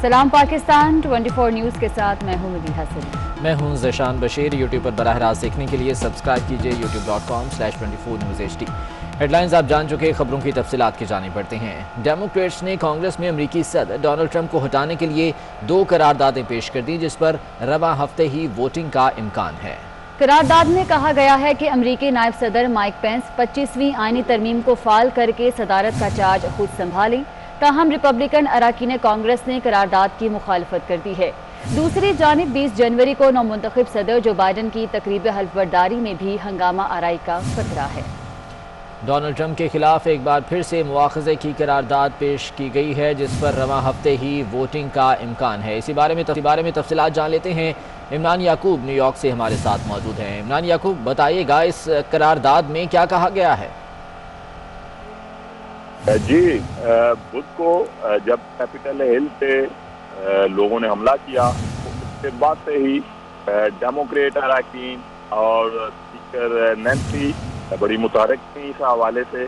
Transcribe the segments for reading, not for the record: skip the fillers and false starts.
سلام پاکستان 24 نیوز کے ساتھ میں ہوں مدیحہ سلیم۔ میں ہوں ذیشان بشیر۔ یوٹیوب پر براہ راست دیکھنے کے لیے سبسکرائب کیجئے youtube.com/24newshd۔ ہیڈ لائنز آپ جان چکے، خبروں کی تفصیلات کی جانب بڑھتے ہیں۔ ڈیموکریٹس نے کانگریس میں امریکی صدر ڈونلڈ ٹرمپ کو ہٹانے کے لیے 2 قراردادیں پیش کر دیں، جس پر رواں ہفتے ہی ووٹنگ کا امکان ہے۔ قرارداد میں کہا گیا ہے کہ امریکی نائب صدر مائک پینس 25ویں آئینی ترمیم کو فعال کر کے صدارت کا چارج خود سنبھالیں، تاہم ریپبلکن اراکین کانگریس نے قرارداد کی مخالفت کر دی ہے۔ دوسری جانب 20 جنوری کو نومنتخب صدر جو بائیڈن کی تقریب حلف برداری میں بھی ہنگامہ آرائی کا خطرہ ہے۔ ڈونلڈ ٹرمپ کے خلاف ایک بار پھر سے مواخذے کی قرارداد پیش کی گئی ہے، جس پر رواں ہفتے ہی ووٹنگ کا امکان ہے۔ اسی بارے میں تفصیلات جان لیتے ہیں۔ عمران یعقوب نیو یارک سے ہمارے ساتھ موجود ہیں۔ عمران یعقوب، بتائیے گا اس قرارداد میں کیا کہا گیا ہے؟ جی، بدھ کو جب کیپٹل ہل پہ لوگوں نے حملہ کیا تو اس کے بعد سے ہی ڈیموکریٹ اراکین اور اسپیکر نینسی بڑی متحرک تھی اس حوالے سے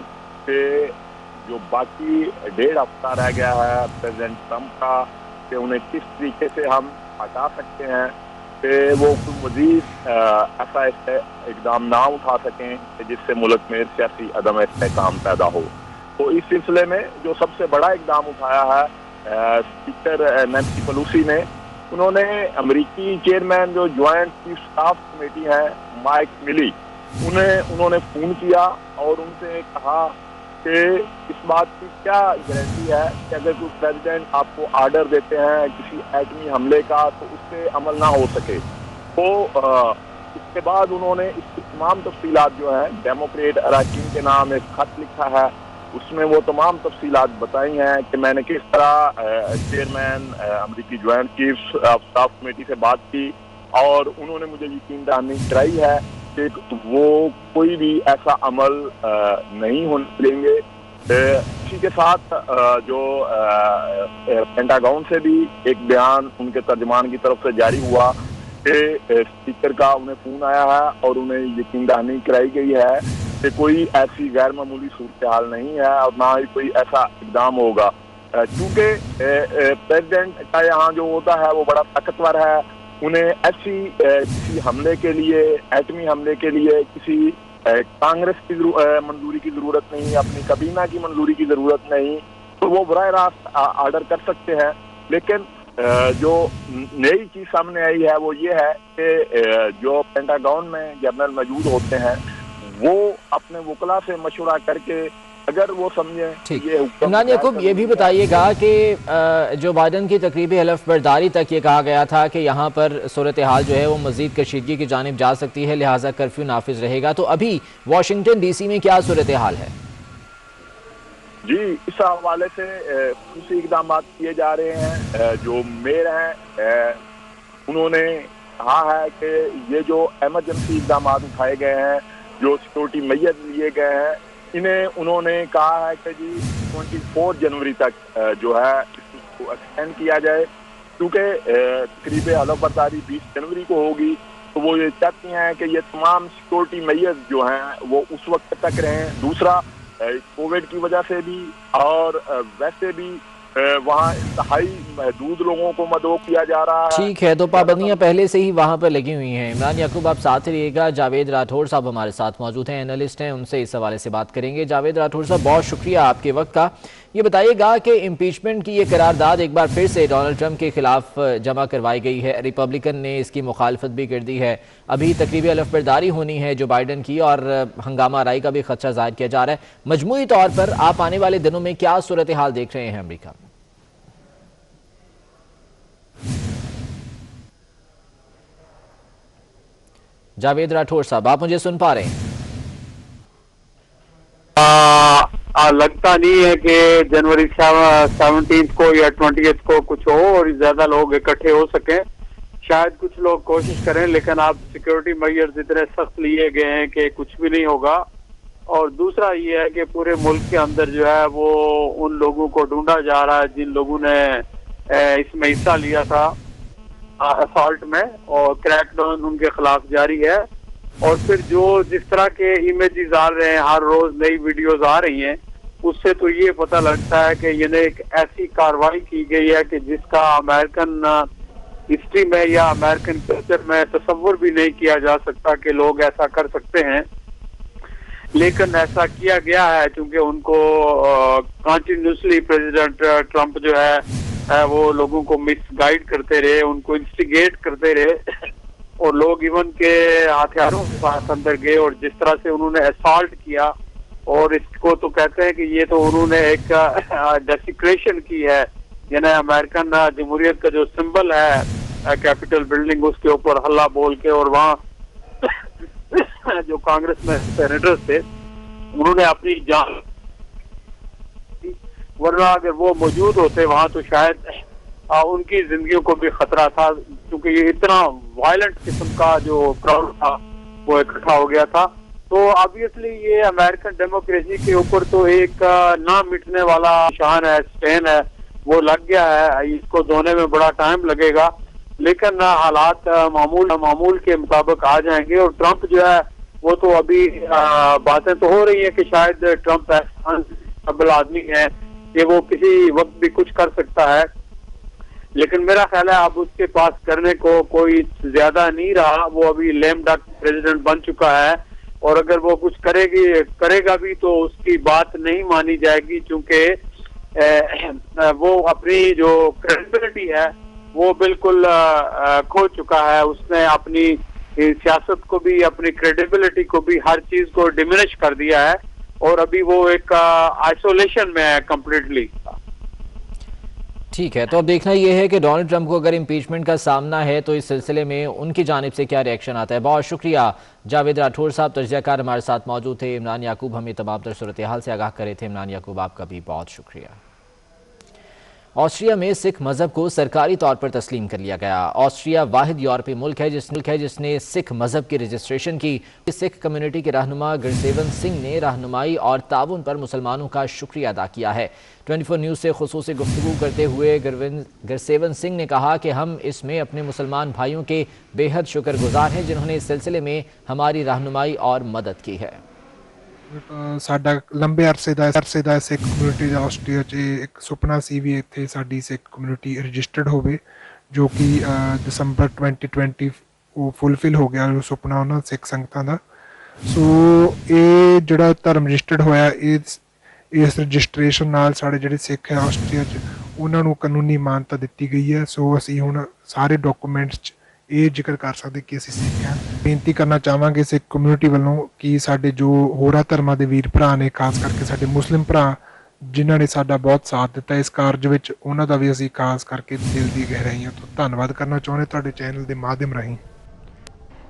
کہ جو باقی 1.5 ہفتہ رہ گیا ہے پریزیڈنٹ ٹرمپ کا، کہ انہیں کس طریقے سے ہم ہٹا سکتے ہیں کہ وہ مزید ایسا اقدام نہ اٹھا سکیں کہ جس سے ملک میں سیاسی عدم استحکام پیدا ہو۔ تو اس سلسلے میں جو سب سے بڑا اقدام اٹھایا ہے اسپیکر نینسی پیلوسی نے، انہوں نے امریکی چیئرمین جو جوائنٹ چیف سٹاف کمیٹی ہیں مائک ملی، انہوں نے فون کیا اور ان سے کہا کہ اس بات کی کیا گارنٹی ہے کہ اگر کوئی پریزیڈنٹ آپ کو آرڈر دیتے ہیں کسی ایٹمی حملے کا تو اس پہ عمل نہ ہو سکے۔ تو اس کے بعد انہوں نے اس کی تمام تفصیلات جو ہیں ڈیموکریٹ اراکین کے نام ایک خط لکھا ہے، اس میں وہ تمام تفصیلات بتائی ہیں کہ میں نے کس طرح چیئرمین امریکی joint chief of staff committee سے بات کی، اور انہوں نے مجھے یقین دہانی کرائی ہے کہ وہ کوئی بھی ایسا عمل نہیں ہونے دیں گے۔ اسی کے ساتھ جو پینٹاگون سے بھی ایک بیان ان کے ترجمان کی طرف سے جاری ہوا کہ اسپیکر کا انہیں فون آیا ہے اور انہیں یقین دہانی کرائی گئی ہے کہ کوئی ایسی غیر معمولی صورتحال نہیں ہے اور نہ ہی کوئی ایسا اقدام ہوگا، کیونکہ پریزیڈنٹ کا یہاں جو ہوتا ہے وہ بڑا طاقتور ہے، انہیں ایسی کسی حملے کے لیے، ایٹمی حملے کے لیے کسی کانگریس کی منظوری کی ضرورت نہیں، اپنی کابینہ کی منظوری کی ضرورت نہیں، تو وہ براہ راست آرڈر کر سکتے ہیں۔ لیکن جو نئی چیز سامنے آئی ہے وہ یہ ہے کہ جو پینٹاگون میں جنرل موجود ہوتے ہیں وہ اپنے وکلا سے مشورہ کر کے اگر وہ سمجھیں یہ حکم۔ عمران یعقوب، یہ بھی بتائیے گا کہ جو بائیڈن کی تقریب حلف برداری تک یہ کہا گیا تھا کہ یہاں پر صورتحال جو ہے وہ مزید کشیدگی کی جانب جا سکتی ہے، لہٰذا کرفیو نافذ رہے گا، تو ابھی واشنگٹن ڈی سی میں کیا صورتحال ہے؟ جی، اس حوالے سے خصوصی اقدامات کیے جا رہے ہیں۔ جو میئر ہیں انہوں نے کہا ہے کہ یہ جو ایمرجنسی اقدامات اٹھائے گئے ہیں، جو سیکورٹی میجر لیے گئے ہیں، انہوں نے کہا ہے کہ جی 24 جنوری تک جو ہے اس کو ایکسٹینڈ کیا جائے، کیونکہ تقریب حلف برداری 20 جنوری کو ہوگی، تو وہ یہ چاہتی ہیں کہ یہ تمام سیکورٹی میجرز جو ہیں وہ اس وقت تک رہیں۔ دوسرا، کووڈ کی وجہ سے بھی اور ویسے بھی وہاں انتہائی محدود لوگوں کو مدعو کیا جا رہا ہے۔ ٹھیک ہے، تو پابندیاں پہلے سے ہی وہاں پر لگی ہوئی ہیں۔ عمران یعقوب، آپ ساتھ رہیے گا۔ جاوید راٹھور صاحب ہمارے ساتھ موجود ہیں، اینالسٹ ہیں، ان سے اس حوالے سے بات کریں گے۔ جاوید راٹھور صاحب، بہت شکریہ آپ کے وقت کا۔ یہ بتائیے گا کہ امپیچمنٹ کی یہ قرارداد ایک بار پھر سے ڈونلڈ ٹرمپ کے خلاف جمع کروائی گئی ہے، ریپبلکن نے اس کی مخالفت بھی کر دی ہے، ابھی تقریب حلف برداری ہونی ہے جو بائیڈن کی، اور ہنگامہ آرائی کا بھی خدشہ ظاہر کیا جا رہا ہے۔ مجموعی طور پر آپ آنے والے دنوں میں کیا صورتحال دیکھ رہے ہیں امریکہ میں؟ جاوید راٹھور صاحب، آپ مجھے سن پا رہے ہیں؟ لگتا نہیں ہے کہ جنوری 17 کو یا 20 کو کچھ ہو اور زیادہ لوگ اکٹھے ہو سکیں۔ شاید کچھ لوگ کوشش کریں، لیکن اب سیکیورٹی میجرز اتنے سخت لیے گئے ہیں کہ کچھ بھی نہیں ہوگا۔ اور دوسرا یہ ہے کہ پورے ملک کے اندر جو ہے وہ ان لوگوں کو ڈھونڈا جا رہا ہے جن لوگوں نے اس میں حصہ لیا تھا اسالٹ میں، اور کریک ڈاؤن ان کے خلاف جاری ہے۔ اور پھر جو جس طرح کے امیجز آ رہے ہیں، ہر روز نئی ویڈیوز آ رہی ہیں، اس سے تو یہ پتہ لگتا ہے کہ یہ ایک ایسی کارروائی کی گئی ہے کہ جس کا امریکن ہسٹری میں یا امریکن کلچر میں تصور بھی نہیں کیا جا سکتا کہ لوگ ایسا کر سکتے ہیں، لیکن ایسا کیا گیا ہے چونکہ ان کو کنٹینیوسلی پریزیڈنٹ ٹرمپ جو ہے وہ لوگوں کو مس گائیڈ کرتے رہے، ان کو انسٹیگیٹ کرتے رہے، اور لوگ ایون کے ہتھیاروں کے پاس اندر گئے، اور جس طرح سے انہوں نے اسالٹ کیا، اور اس کو تو کہتے ہیں کہ یہ تو انہوں نے ایک ڈیسیکریشن کی ہے، یعنی امریکن جمہوریت کا جو سمبل ہے کیپٹل بلڈنگ، اس کے اوپر ہلا بول کے، اور وہاں جو کانگریس میں سینیٹرز تھے انہوں نے اپنی جان، ورنہ اگر وہ موجود ہوتے وہاں تو شاید ان کی زندگیوں کو بھی خطرہ تھا، کیونکہ یہ اتنا وائلنٹ قسم کا جو کراؤڈ تھا وہ اکٹھا ہو گیا تھا۔ تو آبویسلی یہ امریکن ڈیموکریسی کے اوپر تو ایک نہ مٹنے والا نشان ہے، سٹین ہے، وہ لگ گیا ہے، اس کو دھونے میں بڑا ٹائم لگے گا، لیکن حالات معمول کے مطابق آ جائیں گے۔ اور ٹرمپ جو ہے وہ تو ابھی باتیں تو ہو رہی ہیں کہ شاید ٹرمپ قابل آدمی ہے کہ وہ کسی وقت بھی کچھ کر سکتا ہے، لیکن میرا خیال ہے اب اس کے پاس کرنے کو کوئی زیادہ نہیں رہا، وہ ابھی لیم ڈک پریزیڈنٹ بن چکا ہے، اور اگر وہ کچھ کرے گا بھی تو اس کی بات نہیں مانی جائے گی، چونکہ وہ اپنی جو کریڈیبلٹی ہے وہ بالکل کھو چکا ہے، اس نے اپنی سیاست کو بھی، اپنی کریڈیبلٹی کو بھی، ہر چیز کو ڈیمینش کر دیا ہے، اور ابھی وہ ایک آئسولیشن میں ہے کمپلیٹلی۔ ٹھیک ہے، تو اب دیکھنا یہ ہے کہ ڈونلڈ ٹرمپ کو اگر امپیچمنٹ کا سامنا ہے تو اس سلسلے میں ان کی جانب سے کیا ری ایکشن آتا ہے۔ بہت شکریہ جاوید راٹھور صاحب، تجزیہ کار ہمارے ساتھ موجود تھے۔ عمران یعقوب ہمیں تمام تر صورتحال سے آگاہ کرے تھے۔ عمران یعقوب آپ کا بھی بہت شکریہ۔ آسٹریا میں سکھ مذہب کو سرکاری طور پر تسلیم کر لیا گیا۔ آسٹریا واحد یورپی ملک ہے جس نے سکھ مذہب کی رجسٹریشن کی۔ سکھ کمیونٹی کے رہنما گرسیون سنگھ نے رہنمائی اور تعاون پر مسلمانوں کا شکریہ ادا کیا ہے۔ 24 نیوز سے خصوصی گفتگو کرتے ہوئے گرسیون سنگھ نے کہا کہ ہم اس میں اپنے مسلمان بھائیوں کے بے حد شکر گزار ہیں جنہوں نے اس سلسلے میں ہماری رہنمائی اور مدد کی ہے۔ ਸਾਡਾ ਲੰਬੇ ਅਰਸੇ ਦਾ ਸਿੱਖ ਕਮਿਊਨਿਟੀ ਦਾ ਆਸਟਰੀਆ 'ਚ ਇੱਕ ਸੁਪਨਾ ਸੀ ਵੀ ਇੱਥੇ ਸਾਡੀ ਸਿੱਖ ਕਮਿਊਨਿਟੀ ਰਜਿਸਟਰਡ ਹੋਵੇ, ਜੋ ਕਿ ਦਸੰਬਰ 2020 ਉਹ ਫੁੱਲਫਿਲ ਹੋ ਗਿਆ ਉਹ ਸੁਪਨਾ ਉਹਨਾਂ ਸਿੱਖ ਸੰਗਤਾਂ ਦਾ। ਸੋ ਇਹ ਜਿਹੜਾ ਧਰਮ ਰਜਿਸਟਰਡ ਹੋਇਆ, ਇਸ ਰਜਿਸਟ੍ਰੇਸ਼ਨ ਨਾਲ ਸਾਡੇ ਜਿਹੜੇ ਸਿੱਖ ਹੈ ਆਸਟਰੀਆ 'ਚ ਉਹਨਾਂ ਨੂੰ ਕਾਨੂੰਨੀ ਮਾਨਤਾ ਦਿੱਤੀ ਗਈ ਹੈ। ਸੋ ਅਸੀਂ ਹੁਣ ਸਾਰੇ ਡਾਕੂਮੈਂਟਸ 'ਚ ਇਹ ਜ਼ਿਕਰ ਕਰ ਸਕਦੇ ਕਿ ਅਸੀਂ ਸਿੱਖ ਹਾਂ। ਬੇਨਤੀ ਕਰਨਾ ਚਾਹਾਂਗੇ ਸਿੱਖ ਕਮਿਊਨਿਟੀ ਵੱਲੋਂ ਕਿ ਸਾਡੇ ਜੋ ਹੋਰਾਂ ਧਰਮਾਂ ਦੇ ਵੀਰ ਭਰਾ ਨੇ, ਖਾਸ ਕਰਕੇ ਸਾਡੇ ਮੁਸਲਿਮ ਭਰਾ ਜਿਨ੍ਹਾਂ ਨੇ ਸਾਡਾ ਬਹੁਤ ਸਾਥ ਦਿੱਤਾ ਇਸ ਕਾਰਜ ਵਿੱਚ, ਉਹਨਾਂ ਦਾ ਵੀ ਅਸੀਂ ਖਾਸ ਕਰਕੇ ਦਿਲ ਦੀ ਗਹਿਰਾਈਆਂ ਤੋਂ ਧੰਨਵਾਦ ਕਰਨਾ ਚਾਹੁੰਦੇ ਤੁਹਾਡੇ ਚੈਨਲ ਦੇ ਮਾਧਿਅਮ ਰਾਹੀਂ।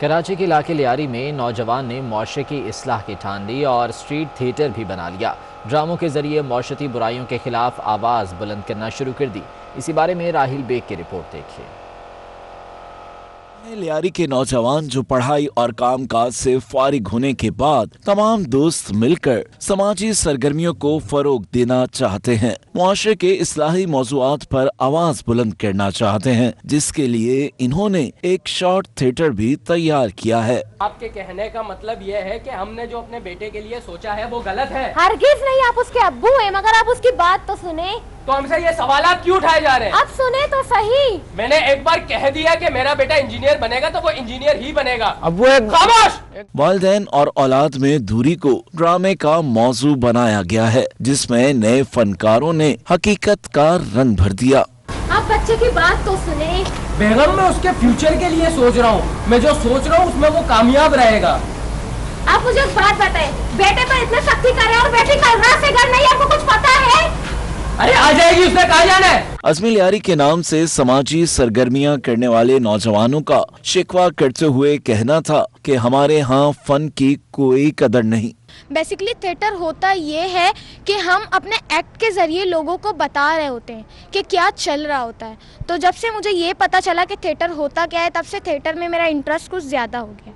کراچی کے علاقے لیاری میں نوجوان نے معاشرے کی اصلاح کی ٹھان لی اور اسٹریٹ تھیٹر بھی بنا لیا۔ ڈراموں کے ذریعے معاشرتی برائیوں کے خلاف آواز بلند کرنا شروع کر دی۔ اسی بارے میں راہیل بیگ کی رپورٹ دیکھیے۔ لیاری کے نوجوان جو پڑھائی اور کام کاج سے فارغ ہونے کے بعد تمام دوست مل کر سماجی سرگرمیوں کو فروغ دینا چاہتے ہیں، معاشرے کے اصلاحی موضوعات پر آواز بلند کرنا چاہتے ہیں، جس کے لیے انہوں نے ایک شارٹ تھیٹر بھی تیار کیا ہے۔ آپ کے کہنے کا مطلب یہ ہے کہ ہم نے جو اپنے بیٹے کے لیے سوچا ہے وہ غلط ہے؟ ہرگز نہیں، آپ اس کے ابو ہیں، مگر آپ اس کی بات تو سنیں۔ تو ہم سے یہ سوالات کیوں اٹھائے جا رہے ہیں؟ اب سنیں تو صحیح۔ میں نے ایک بار کہہ دیا کہ میرا بیٹا انجینئر بنے گا تو وہ انجینئر ہی بنے گا۔ اب وہ خاموش! والدین اور اولاد میں دوری کو ڈرامے کا موضوع بنایا گیا ہے، جس میں نئے فنکاروں نے حقیقت کا رنگ بھر دیا۔ آپ بچے کی بات تو سنیں۔ بیگم میں اس کے فیوچر کے لیے سوچ رہا ہوں، میں جو سوچ رہا ہوں اس میں وہ کامیاب رہے گا۔ آپ مجھے ایک بات بتائیں، بیٹے پر اتنے سختی کر رہے ہیں اور بیٹی کا راہ سے گھر نہیں، آپ کو کچھ پتا ہے؟ ارے آ جائے گی، اس نے کہاں جانا ہے؟ عزمی لیاری کے نام سے سماجی سرگرمیاں کرنے والے نوجوانوں کا شکوہ کرتے ہوئے کہنا تھا کہ ہمارے ہاں فن کی کوئی قدر نہیں۔ بیسیکلی تھیٹر ہوتا یہ ہے کہ ہم اپنے ایکٹ کے ذریعے لوگوں کو بتا رہے ہوتے ہیں کہ کیا چل رہا ہوتا ہے۔ تو جب سے مجھے یہ پتا چلا کہ تھیٹر ہوتا کیا ہے، تب سے تھیٹر میں میرا انٹرسٹ کچھ زیادہ ہو گیا۔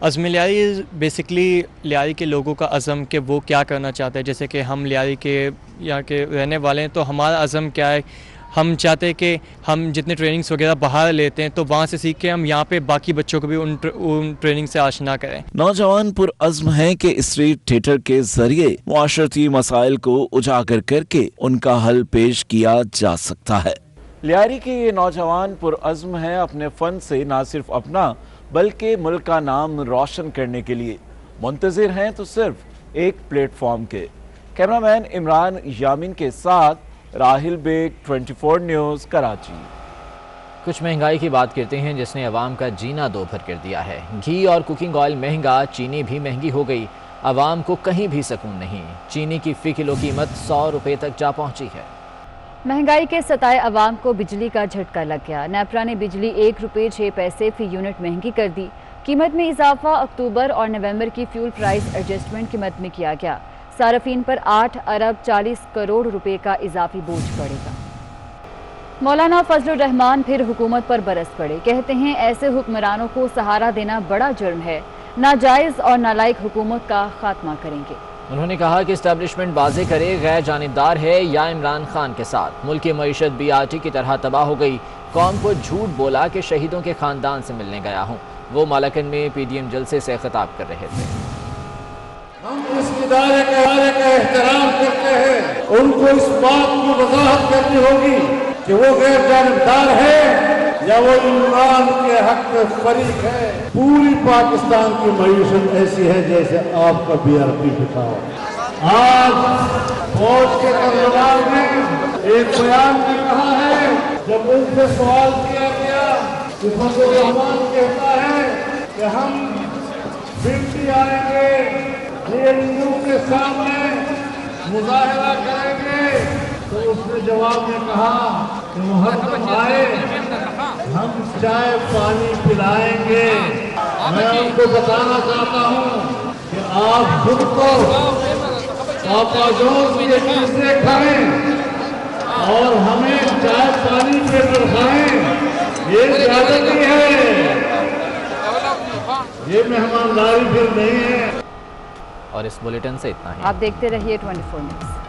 عزم لیاری بیسکلی لیاری کے لوگوں کا عزم کہ وہ کیا کرنا چاہتے ہیں، جیسے کہ ہم لیاری کے یہاں کے رہنے والے ہیں، تو ہمارا عزم کیا ہے، ہم چاہتے ہیں کہ ہم جتنے ٹریننگز وغیرہ باہر لیتے ہیں تو وہاں سے سیکھ کے ہم یہاں پہ باقی بچوں کو بھی ان ٹریننگ سے آشنا کریں۔ نوجوان پر عزم ہیں کہ اسٹریٹ تھیٹر کے ذریعے معاشرتی مسائل کو اجاگر کر کے ان کا حل پیش کیا جا سکتا ہے۔ لیاری کے یہ نوجوان پر عزم ہیں اپنے فن سے نہ صرف اپنا بلکہ ملک کا نام روشن کرنے کے لیے منتظر ہیں تو صرف ایک پلیٹ فارم کے۔ کیمرہ مین عمران یامین کے ساتھ راہیل بیگ، 24 نیوز، کراچی۔ کچھ مہنگائی کی بات کرتے ہیں جس نے عوام کا جینا دوپہر کر دیا ہے۔ گھی اور کوکنگ آئل مہنگا، چینی بھی مہنگی ہو گئی، عوام کو کہیں بھی سکون نہیں۔ چینی کی فی کلو قیمت 100 روپے تک جا پہنچی ہے۔ مہنگائی کے ستائے عوام کو بجلی کا جھٹکا لگ گیا۔ نیپرا نے بجلی 1 روپے 6 پیسے فی یونٹ مہنگی کر دی۔ قیمت میں اضافہ اکتوبر اور نومبر کی فیول پرائز ایڈجسٹمنٹ قیمت میں کیا گیا۔ صارفین پر 8 ارب 40 کروڑ روپے کا اضافی بوجھ پڑے گا۔ مولانا فضل الرحمان پھر حکومت پر برس پڑے، کہتے ہیں ایسے حکمرانوں کو سہارا دینا بڑا جرم ہے، ناجائز اور نالائق حکومت کا خاتمہ کریں گے۔ انہوں نے کہا کہ اسٹیبلشمنٹ واضح کرے غیر جانبدار ہے یا عمران خان کے ساتھ۔ ملک کی معیشت BRT کی طرح تباہ ہو گئی۔ قوم کو جھوٹ بولا کہ شہیدوں کے خاندان سے ملنے گیا ہوں۔ وہ مالاکنڈ میں PDM جلسے سے خطاب کر رہے تھے۔ ہم اس ادارے کا احترام کرتے ہیں، ان کو اس بات کی وضاحت کرنی ہوگی کہ وہ غیر جانبدار ہے یا وہ عمران کے حق میں فریق ہے۔ پوری پاکستان کی معیشت ایسی ہے جیسے آپ کا BRT دکھا ہو۔ آج فوج کے ترجمان نے ایک بیان میں کہا ہے، جب ان سے سوال کیا گیا کہ فضل الرحمان کہتا ہے کہ ہم بلٹی آئیں گے، JNU کے سامنے مظاہرہ کریں گے، تو اس نے جواب میں کہا کہ محترم آئے، ہم چائے پانی پلائیں گے۔ میں ان کو بتانا چاہتا ہوں کہ آپ خود کو پاپا جونز کے پیسے کھائیں اور ہمیں چائے پانی پہ رکھائیں، یہ زیادتی ہے، یہ مہمانداری پھر نہیں ہے۔ اور اس بلیٹن سے اتنا ہی۔ آپ دیکھتے رہیے 24 نیوز۔